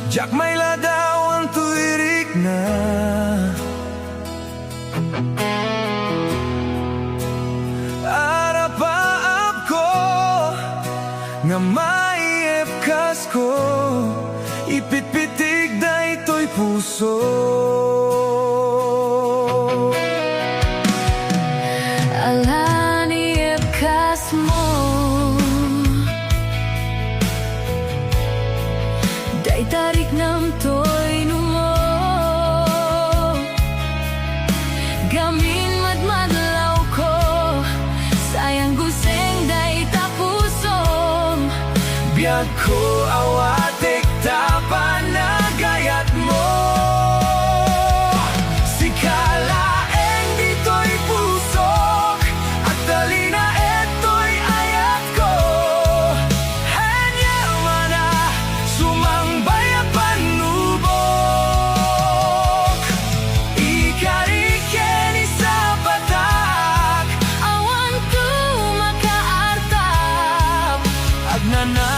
Jak may ladawan tuirik na Arapaap ko Nga maiyep kas ko Ipitpitig da ito'y puso Alaniyep kas mo Day tarik nam to'y numo Gamin madmadlaw ko Sayang guseng day tapusom Biyag ko awatik tapan na gayat mo Si kalaeng dito'y pusok At talina eto'y ayat ko Hanya mana sumangbay at panubok Ikarikeni sa patak Awan ko makaartap Agnana